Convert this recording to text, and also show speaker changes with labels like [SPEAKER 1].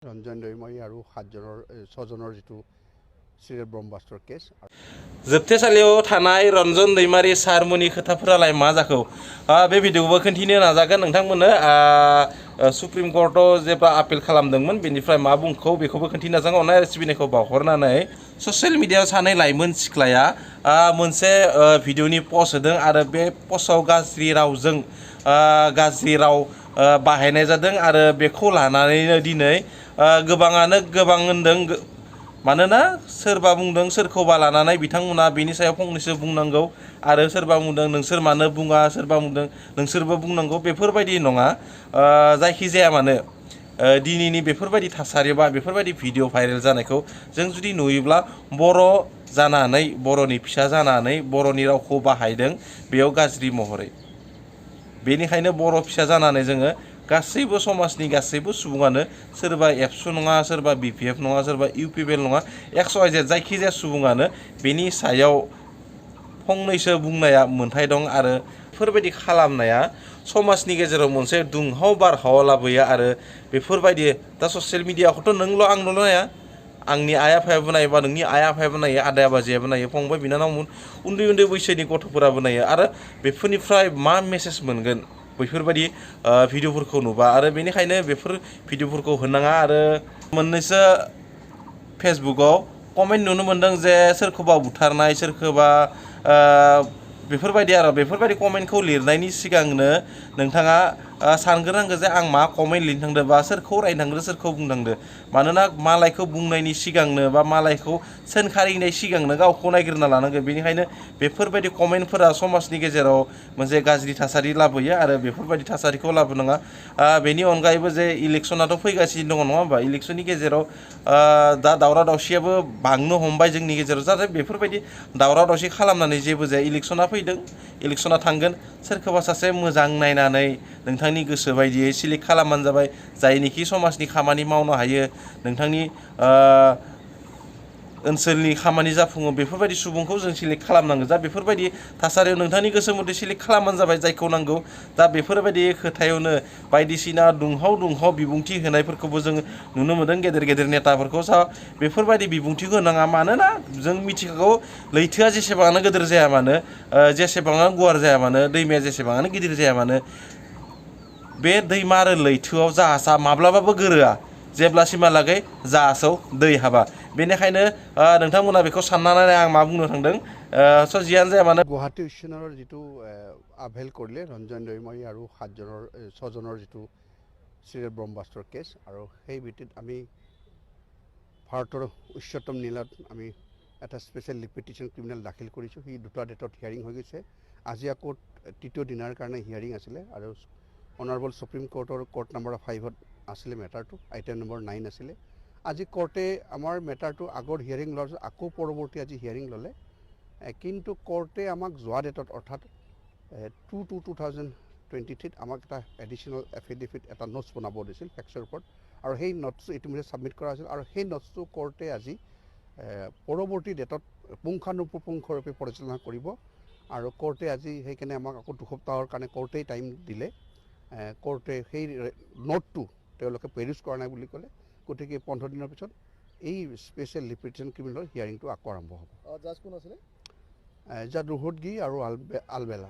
[SPEAKER 1] ৰঞ্জন দৈমাৰী আৰু 6জনৰ যিটো serial বম্বাস্টাৰ case
[SPEAKER 2] जोबथेसालियाव थानाय रन्जन दैमारि सारमोननि खोथाफोरालाय मा जाखो बे भिडिअखौबो खोन्थिनो नाजागोन नोंथांमोननो सुप्रिम कर्टआव जेब्ला आपिल खालामदोंमोन बेनिफ्राय मा बुंखौ बेखौबो खोन्थिनो नाजागोन अननाय सिबिनायखौ बावहरनानै ससियेल मिडियायाव सानै लाइमोन सिख्लाया मोनसे भिडिअनि पस्ट होदों आरो बे पस्टआव गाज्रि राव बाहायनाय जादों आरो बेखौ लानानैनो दिनै गोबाङानो गोबां होनदों मानोना सोरबा बुंदों सोरखौबा लानानै बिथांमोना बेनि सायाव फंनैसो बुंनांगौ आरो सोरबा बुंदों नोंसोर मानो बुङा सोरबा बुंदों नोंसोरबो बुंनांगौ बेफोरबायदि नङा जायखिजाया मानो दिनैनि बेफोरबायदि थासारि बा बेफोरबायदि भिडिअ भाइरेल जानायखौ जों जुदि नुयोब्ला बर' जानानै बर'नि फिसा जानानै बर'नि रावखौ बाहायदों बेयाव गाज्रि महरै बेनिखायनो बर' फिसा जानानै जोङो गासैबो समाजनि गासैबो सुबुङानो सोरबा एबसु नङा सोरबा बिपिएफ नङा सोरबा इउपिपिएल नङा XYZ जायखिजाया सुबुङानो बेनि सायाव फंनैसो बुंनाया मोन्थाय दं आरो बेफोरबायदि खालामनाया समाजनि गेजेराव मोनसे दुंहाव बारहावा लाबोयो आरो बेफोरबायदि दा ससियेल मिडियाखौथ' नोंल' आंल' नाया आंनि आइ आफायाबो नायो बा नोंनि आइ आफायाबो नायो आदाया बाजैयाबो नायो फंबाय बिनानावमोन उन्दै उन्दै बैसोनि गथ'फोराबो नायो आरो बेफोरनिफ्राय मा मेसेज मोनगोन बेफोरबायदि भिडिअफोरखौ नुबा आरो बेनिखायनो बेफोर भिडिअफोरखौ होनाङा आरो मोननैसो फेसबुकाव कमेन्ट नुनो मोनदों जे सोरखौबा बुथारनाय सोरखौबा बेफोरबायदि कमेन्टखौ लिरनायनि सिगांनो नोंथाङा सानग्रोनांगौ जे आं मा कमेन्ट लिरनो थांदों बा सोरखौ रायनो थांदों सोरखौ बुंनो थांदों मानोना मालायखौ बुंनायनि सिगांनो बा मालायखौ सोंखारिनाय सिगांनो गावखौ नायग्रोना लानांगौ बेनिखायनो बेफोरबायदि कमेन्टफोरा समाजनि गेजेराव मोनसे गाज्रि थासारि लाबोयो आरो बेफोरबायदि थासारिखौ लाबोनाङा बेनि अनगायैबो जे इलेक्सनाथ' फैगासिनो दङ नङा होमबा इलेक्सननि गेजेराव दा दावराव दावसियाबो बांनो हमबाय जोंनि गेजेराव जाहाथे बेफोरबायदि दावराव दावसि खालामनानै जेबो जाया इलेक्सना फैदों इलेक्सना थांगोन सोरखौबा सासे मोजां नायनानै नोंथांनि गोसो बायदियै सिलेक्ट खालामबानो जाबाय जायनिखि समाजनि खामानि मावनो हायो नोंथांनि ओनसोलनि खामानि जाफुङो बेफोरबायदि सुबुंखौ जों सिलेक्ट खालामनांगौ दा बेफोरबायदि थासारियाव नोंथांनि गोसो मथे सिलेक्ट खालामबानो जाबाय जायखौ नांगौ दा बेफोरबायदि खोथायावनो बायदिसिना दुंहाव बिबुंथि होनायफोरखौबो जों नुनो मोनदों गेदेर नेताफोरखौ बेफोरबायदि बिबुंथिखौ होनाङा मानोना जों मिथिखागौ लैथोआ जेसेबाङानो गिदिर जाया मानो जेसेबाङानो गुवार जाया मानो दैमाया जेसेबाङानो गिदिर जाया मानो बे दैमा आरो लैथोआव जाहाजा माब्लाबाबो गोरोआ जेब्लासिमहालागै जाहाजाव दै हाबा बेनिखायनो नोंथांमोना बेखौ साननानै आं मा बुंनो थांदों जियानो जाया मानो
[SPEAKER 1] गुवाहाटী उच्च न्यायालयৰ যিটো আভেল কৰিলে ৰঞ্জন দৈমাৰী আৰু 6জনৰ যিটো সিৰিয়াল বম্বাস্টাৰ কেছ আৰু সেই ভিত্তিত আমি ভাৰতৰ উচ্চতম ন্যায়ালয়ত আমি এটা স্পেচিয়েল পিটিশ্যন ক্ৰিমিনেল দাখিল কৰিছোঁ সি দুটা ডেটত হিয়াৰিং হৈ গৈছে আজি আকৌ তৃতীয় দিনাৰ কাৰণে হিয়াৰিং আছিলে আৰু অনাৰেবল সুপ্ৰিম কোৰ্টৰ কোৰ্ট নম্বৰ 5ত আছিলে মেটাৰটো আইটেম নম্বৰ 9 আছিলে আজি কোৰ্টে আমাৰ মেটাৰটো আগৰ হিয়াৰিং লোৱাৰ পিছত আকৌ পৰৱৰ্তী আজি হিয়াৰিং ল'লে কিন্তু কোৰ্টে আমাক যোৱা ডেটত অৰ্থাৎ 2/2/2023 আমাক এটা এডিশ্যনেল এফিডেভিট এটা নোটছ বনাব দিছিল ফেক্টছৰ ওপৰত আৰু সেই নোটছটো ইতিমধ্যে ছাবমিট কৰা হৈছিল আৰু সেই নোটছটো কোৰ্টে আজি পৰৱৰ্তী ডেটত পুংখানুপুংখৰূপে পৰিচালনা কৰিব আৰু কোৰ্টে আজি সেইকাৰণে আমাক আকৌ 2 সপ্তাহৰ কাৰণে কোৰ্টেই টাইম দিলে কোৰ্টে সেই নোটটো তেওঁলোকে পেৰিছ কৰা নাই বুলি ক'লে গতিকে 15 দিনৰ পিছত এই স্পেচিয়েল পিটিশ্যন ক্ৰিমিনেলৰ হিয়াৰিংটো আকৌ আৰম্ভ হ'ব জাজ কোন আছিলে জাজ ৰুহুতগি আৰু আলবেলা